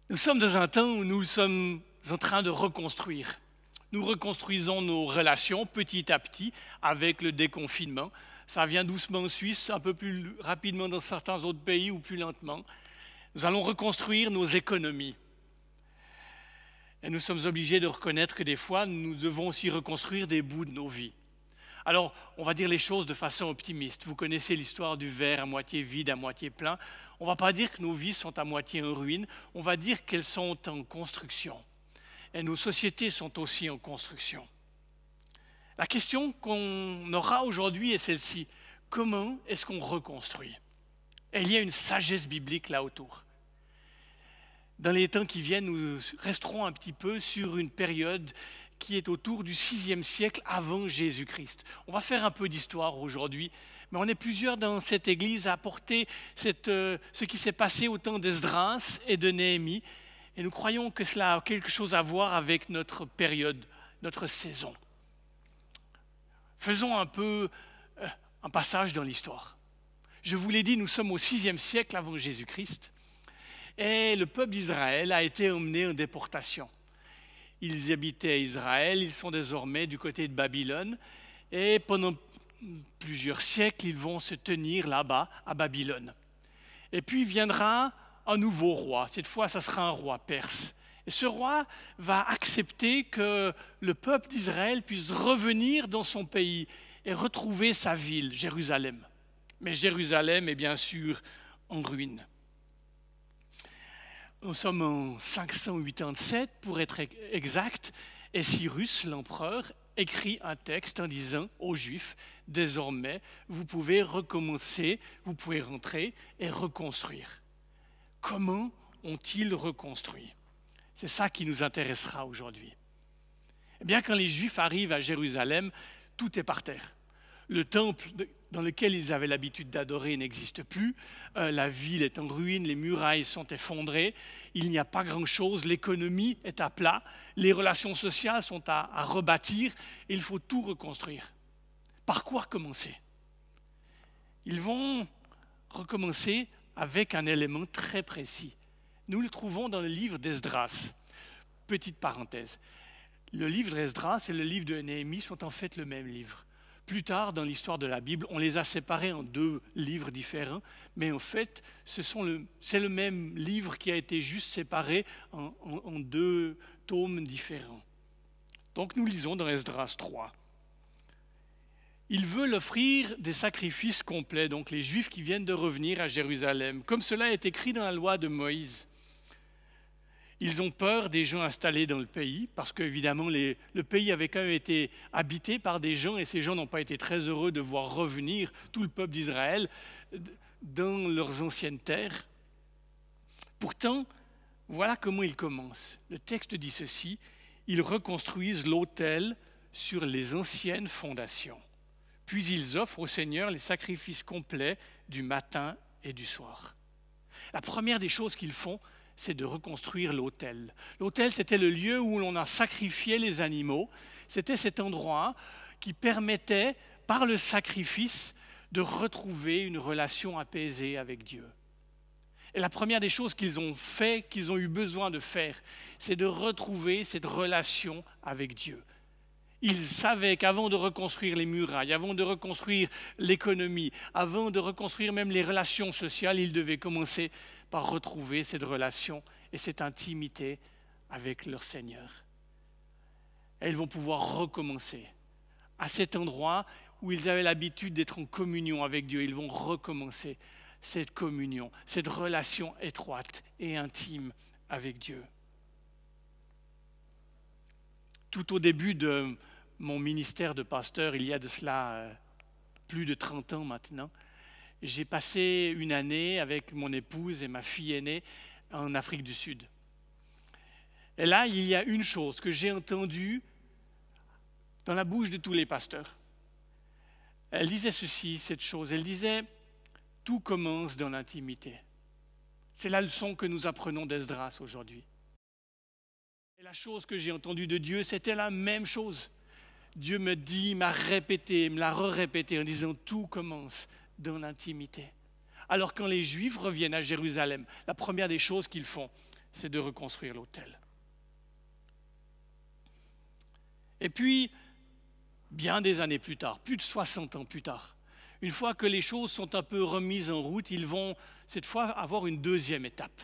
Nous sommes dans un temps où nous sommes en train de reconstruire. Nous reconstruisons nos relations petit à petit avec le déconfinement. Ça vient doucement en Suisse, un peu plus rapidement dans certains autres pays ou plus lentement. Nous allons reconstruire nos économies. Et nous sommes obligés de reconnaître que des fois, nous devons aussi reconstruire des bouts de nos vies. Alors, on va dire les choses de façon optimiste. Vous connaissez l'histoire du verre à moitié vide, à moitié plein. On ne va pas dire que nos vies sont à moitié en ruine, on va dire qu'elles sont en construction. Et nos sociétés sont aussi en construction. La question qu'on aura aujourd'hui est celle-ci. Comment est-ce qu'on reconstruit? Et il y a une sagesse biblique là autour. Dans les temps qui viennent, nous resterons un petit peu sur une période qui est autour du 6e siècle avant Jésus-Christ. On va faire un peu d'histoire aujourd'hui, mais on est plusieurs dans cette église à apporter ce qui s'est passé au temps d'Esdras et de Néhémie, et nous croyons que cela a quelque chose à voir avec notre période, notre saison. Faisons un peu un passage dans l'histoire. Je vous l'ai dit, nous sommes au 6e siècle avant Jésus-Christ, et le peuple d'Israël a été emmené en déportation. Ils habitaient Israël, ils sont désormais du côté de Babylone, et pendant plusieurs siècles, ils vont se tenir là-bas, à Babylone. Et puis viendra un nouveau roi, cette fois, ça sera un roi perse. Et ce roi va accepter que le peuple d'Israël puisse revenir dans son pays et retrouver sa ville, Jérusalem. Mais Jérusalem est bien sûr en ruine. Nous sommes en 587 pour être exact, et Cyrus, l'empereur, écrit un texte en disant aux Juifs, désormais, vous pouvez recommencer, vous pouvez rentrer et reconstruire. Comment ont-ils reconstruit? C'est ça qui nous intéressera aujourd'hui. Eh bien, quand les Juifs arrivent à Jérusalem, tout est par terre. Le temple dans lequel ils avaient l'habitude d'adorer n'existe plus, la ville est en ruine, les murailles sont effondrées, il n'y a pas grand-chose, l'économie est à plat, les relations sociales sont à rebâtir, et il faut tout reconstruire. Par quoi commencer? Ils vont recommencer avec un élément très précis. Nous le trouvons dans le livre d'Esdras. Petite parenthèse, le livre d'Esdras et le livre de Néhémie sont en fait le même livre. Plus tard, dans l'histoire de la Bible, on les a séparés en deux livres différents, mais en fait, c'est le même livre qui a été juste séparé en deux tomes différents. Donc nous lisons dans Esdras 3. Ils veulent offrir des sacrifices complets, donc les Juifs qui viennent de revenir à Jérusalem, comme cela est écrit dans la loi de Moïse. Ils ont peur des gens installés dans le pays, parce qu'évidemment, le pays avait quand même été habité par des gens, et ces gens n'ont pas été très heureux de voir revenir tout le peuple d'Israël dans leurs anciennes terres. Pourtant, voilà comment ils commencent. Le texte dit ceci, ils reconstruisent l'autel sur les anciennes fondations. Puis ils offrent au Seigneur les sacrifices complets du matin et du soir. La première des choses qu'ils font, c'est de reconstruire l'autel. L'autel, c'était le lieu où l'on a sacrifié les animaux. C'était cet endroit qui permettait, par le sacrifice, de retrouver une relation apaisée avec Dieu. Et la première des choses qu'ils ont fait, qu'ils ont eu besoin de faire, c'est de retrouver cette relation avec Dieu. Ils savaient qu'avant de reconstruire les murailles, avant de reconstruire l'économie, avant de reconstruire même les relations sociales, ils devaient commencer par retrouver cette relation et cette intimité avec leur Seigneur. Et ils vont pouvoir recommencer à cet endroit où ils avaient l'habitude d'être en communion avec Dieu. Ils vont recommencer cette communion, cette relation étroite et intime avec Dieu. Tout au début de mon ministère de pasteur, il y a de cela plus de 30 ans maintenant, j'ai passé une année avec mon épouse et ma fille aînée en Afrique du Sud. Et là, il y a une chose que j'ai entendue dans la bouche de tous les pasteurs. Elle disait ceci, cette chose, elle disait « Tout commence dans l'intimité ». C'est la leçon que nous apprenons d'Esdras aujourd'hui. Et la chose que j'ai entendue de Dieu, c'était la même chose. Dieu me dit, m'a répété, me l'a répété en disant « Tout commence dans l'intimité ». Alors quand les Juifs reviennent à Jérusalem, la première des choses qu'ils font, c'est de reconstruire l'autel. Et puis, bien des années plus tard, plus de 60 ans plus tard, une fois que les choses sont un peu remises en route, ils vont cette fois avoir une deuxième étape.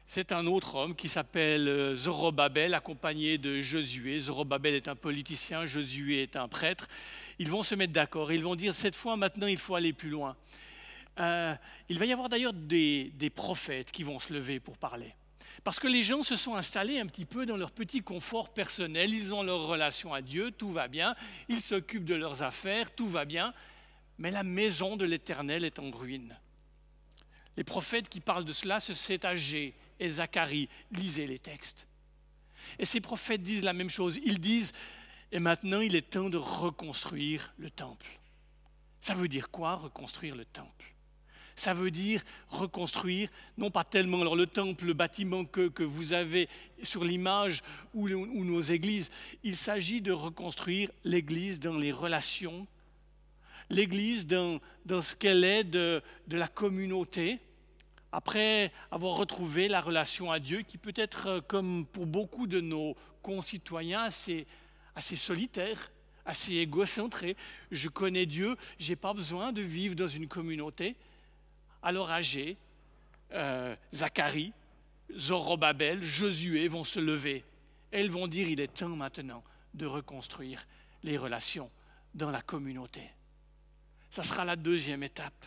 C'est un autre homme qui s'appelle Zorobabel, accompagné de Josué. Zorobabel est un politicien, Josué est un prêtre. Ils vont se mettre d'accord, ils vont dire cette fois maintenant il faut aller plus loin. Il va y avoir d'ailleurs des prophètes qui vont se lever pour parler. Parce que les gens se sont installés un petit peu dans leur petit confort personnel, ils ont leur relation à Dieu, tout va bien, ils s'occupent de leurs affaires, tout va bien, mais la maison de l'Éternel est en ruine. Les prophètes qui parlent de cela, c'est Agé et Zacharie, lisez les textes. Et ces prophètes disent la même chose, ils disent « et maintenant il est temps de reconstruire le temple ». Ça veut dire quoi, reconstruire le temple ? Ça veut dire reconstruire, non pas tellement alors le temple, le bâtiment que vous avez sur l'image ou nos églises. Il s'agit de reconstruire l'église dans les relations, l'église dans ce qu'elle est de la communauté, après avoir retrouvé la relation à Dieu qui peut être, comme pour beaucoup de nos concitoyens, assez solitaire, assez égocentré. Je connais Dieu, je n'ai pas besoin de vivre dans une communauté. Alors Agé, Zacharie, Zorobabel, Josué vont se lever et ils vont dire il est temps maintenant de reconstruire les relations dans la communauté. Ça sera la deuxième étape.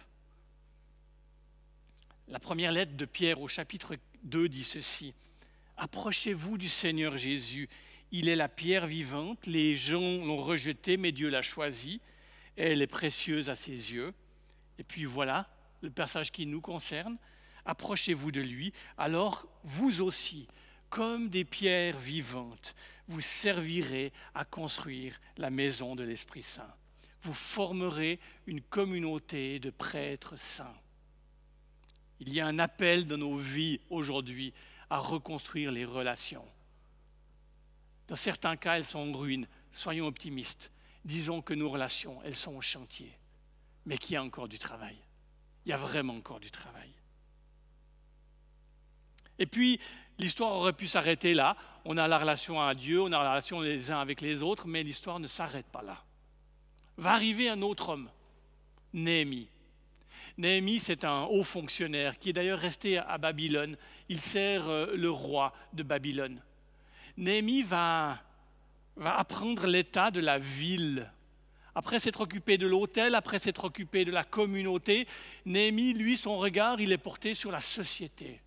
La première lettre de Pierre au chapitre 2 dit ceci. Approchez-vous du Seigneur Jésus. Il est la pierre vivante. Les gens l'ont rejetée, mais Dieu l'a choisie. Elle est précieuse à ses yeux. Et puis voilà le passage qui nous concerne. Approchez-vous de lui. Alors vous aussi, comme des pierres vivantes, vous servirez à construire la maison de l'Esprit Saint. Vous formerez une communauté de prêtres saints. Il y a un appel dans nos vies aujourd'hui à reconstruire les relations. Dans certains cas, elles sont en ruine. Soyons optimistes. Disons que nos relations, elles sont au chantier. Mais qu'il y a encore du travail. Il y a vraiment encore du travail. Et puis, l'histoire aurait pu s'arrêter là. On a la relation à Dieu, on a la relation les uns avec les autres, mais l'histoire ne s'arrête pas là. Va arriver un autre homme, Néhémie. Néhémie, c'est un haut fonctionnaire qui est d'ailleurs resté à Babylone. Il sert le roi de Babylone. Néhémie va apprendre l'état de la ville. Après s'être occupé de l'autel, après s'être occupé de la communauté, Néhémie, lui, son regard, il est porté sur la société.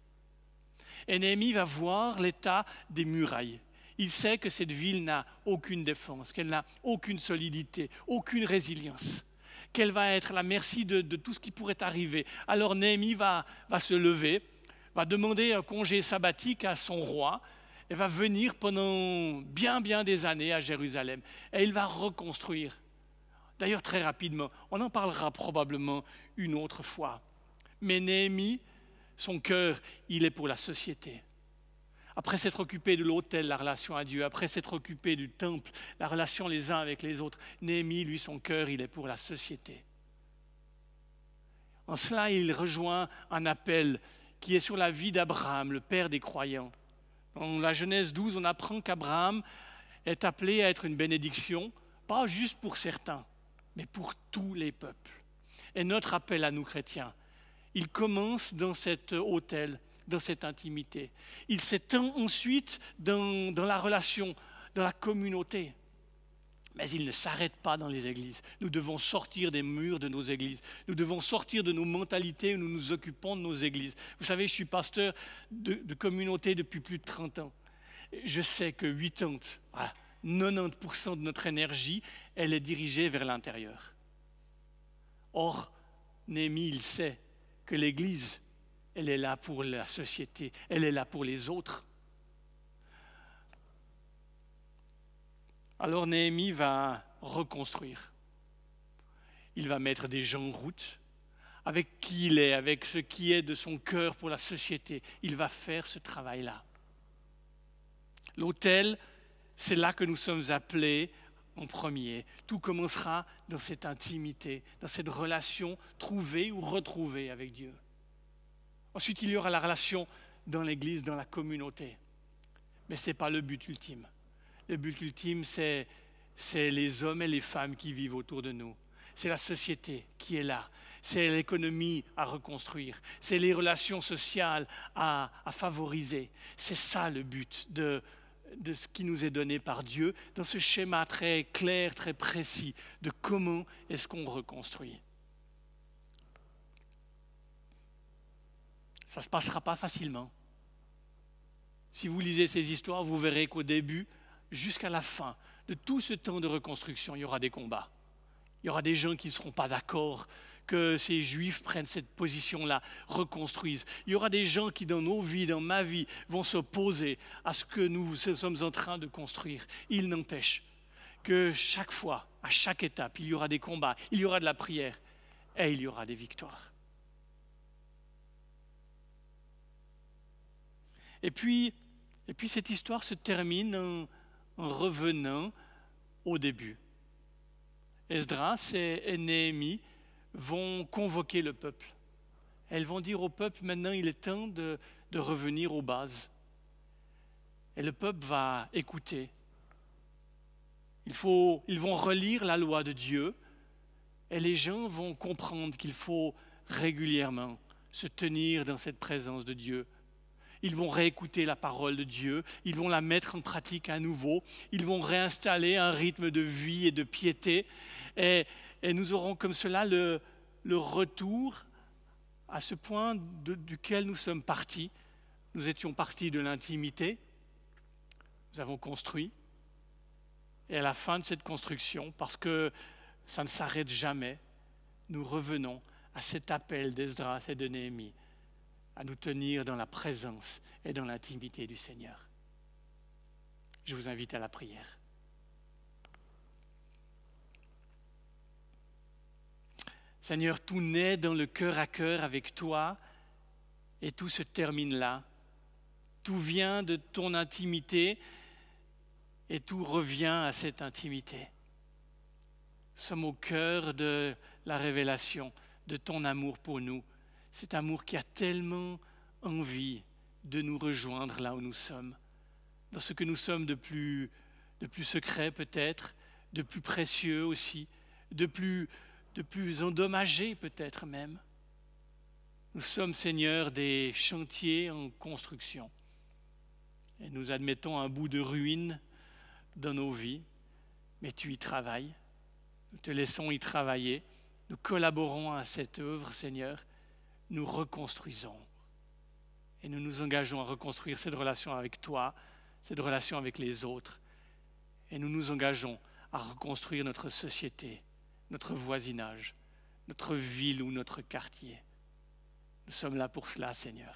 Et Néhémie va voir l'état des murailles. Il sait que cette ville n'a aucune défense, qu'elle n'a aucune solidité, aucune résilience, qu'elle va être à la merci de tout ce qui pourrait arriver. Alors Néhémie va se lever, va demander un congé sabbatique à son roi et va venir pendant bien des années à Jérusalem. Et il va reconstruire. D'ailleurs, très rapidement, on en parlera probablement une autre fois. Mais Néhémie, son cœur, il est pour la société. Après s'être occupé de l'autel, la relation à Dieu, après s'être occupé du temple, la relation les uns avec les autres, Néhémie, lui, son cœur, il est pour la société. En cela, il rejoint un appel qui est sur la vie d'Abraham, le père des croyants. Dans la Genèse 12, on apprend qu'Abraham est appelé à être une bénédiction, pas juste pour certains, mais pour tous les peuples. Et notre appel à nous chrétiens, il commence dans cet autel, dans cette intimité. Il s'étend ensuite dans la relation, dans la communauté. Mais il ne s'arrête pas dans les églises. Nous devons sortir des murs de nos églises. Nous devons sortir de nos mentalités où nous nous occupons de nos églises. Vous savez, je suis pasteur de communauté depuis plus de 30 ans. Je sais que 90% de notre énergie, elle est dirigée vers l'intérieur. Or, Néhémie, il sait que l'Église, elle est là pour la société, elle est là pour les autres. Alors Néhémie va reconstruire. Il va mettre des gens en route, avec qui il est, avec ce qui est de son cœur pour la société. Il va faire ce travail-là. L'autel, c'est là que nous sommes appelés en premier. Tout commencera dans cette intimité, dans cette relation trouvée ou retrouvée avec Dieu. Ensuite, il y aura la relation dans l'Église, dans la communauté. Mais ce n'est pas le but ultime. Le but ultime, c'est les hommes et les femmes qui vivent autour de nous. C'est la société qui est là. C'est l'économie à reconstruire. C'est les relations sociales à favoriser. C'est ça le but de ce qui nous est donné par Dieu, dans ce schéma très clair, très précis, de comment est-ce qu'on reconstruit. Ça ne se passera pas facilement. Si vous lisez ces histoires, vous verrez qu'au début, jusqu'à la fin de tout ce temps de reconstruction, il y aura des combats. Il y aura des gens qui ne seront pas d'accord que ces Juifs prennent cette position-là, reconstruisent. Il y aura des gens qui, dans nos vies, dans ma vie, vont s'opposer à ce que nous sommes en train de construire. Il n'empêche que chaque fois, à chaque étape, il y aura des combats, il y aura de la prière et il y aura des victoires. Et puis cette histoire se termine en revenant au début. Esdras et Néhémie vont convoquer le peuple. Elles vont dire au peuple, maintenant il est temps de revenir aux bases. Et le peuple va écouter. Ils vont relire la loi de Dieu et les gens vont comprendre qu'il faut régulièrement se tenir dans cette présence de Dieu. Ils vont réécouter la parole de Dieu, ils vont la mettre en pratique à nouveau, ils vont réinstaller un rythme de vie et de piété et nous aurons comme cela le retour à ce point duquel nous sommes partis. Nous étions partis de l'intimité, nous avons construit et à la fin de cette construction, parce que ça ne s'arrête jamais, nous revenons à cet appel d'Esdras et de Néhémie à nous tenir dans la présence et dans l'intimité du Seigneur. Je vous invite à la prière. Seigneur, tout naît dans le cœur à cœur avec toi et tout se termine là. Tout vient de ton intimité et tout revient à cette intimité. Nous sommes au cœur de la révélation de ton amour pour nous. Cet amour qui a tellement envie de nous rejoindre là où nous sommes, dans ce que nous sommes de plus secret peut-être, de plus précieux aussi, de plus endommagé peut-être même. Nous sommes, Seigneur, des chantiers en construction. Et nous admettons un bout de ruine dans nos vies, mais tu y travailles. Nous te laissons y travailler. Nous collaborons à cette œuvre, Seigneur. Nous reconstruisons. Et nous nous engageons à reconstruire cette relation avec toi, cette relation avec les autres. Et nous nous engageons à reconstruire notre société, notre voisinage, notre ville ou notre quartier. Nous sommes là pour cela, Seigneur.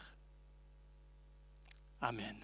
Amen.